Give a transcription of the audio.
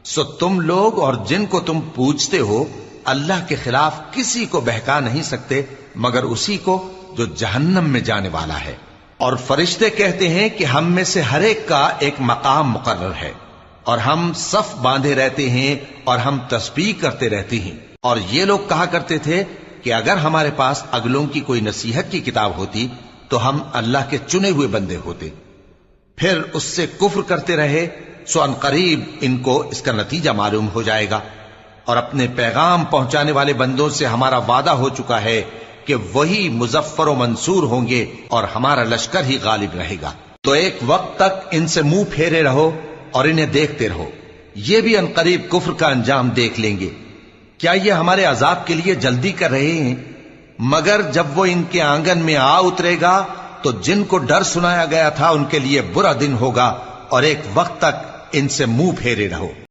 सो तुम लोग और जिनको तुम पूजते हो अल्लाह के खिलाफ किसी को बहका नहीं सकते मगर उसी को जो जहन्नम में जाने वाला है। और फरिश्ते कहते हैं कि हम में से हर एक का एक मकाम मुकर्रर है और हम सफ बांधे रहते हैं और हम तस्बीह करते रहते हैं। और ये लोग कहा करते थे कि अगर हमारे पास अगलों की कोई नसीहत की किताब होती तो हम अल्लाह के चुने हुए बंदे होते। फिर उससे कुफ्र करते रहे, सो अनकरीब इनको इसका नतीजा मालूम हो जाएगा। और अपने पैगाम पहुंचाने वाले बंदों से हमारा वादा हो चुका है कि वही मुजफ्फर व मंसूर होंगे और हमारा लश्कर ही गालिब रहेगा। तो एक वक्त तक इनसे मुंह फेरे रहो और इन्हें देखते रहो, ये भी अनकरीब कुफ्र का अंजाम देख लेंगे। क्या ये हमारे अजाब के लिए जल्दी कर रहे हैं? मगर जब वो इनके आंगन में आ उतरेगा तो जिनको डर सुनाया गया था उनके लिए बुरा दिन होगा। और एक वक्त तक इनसे मुंह फेरे रहो।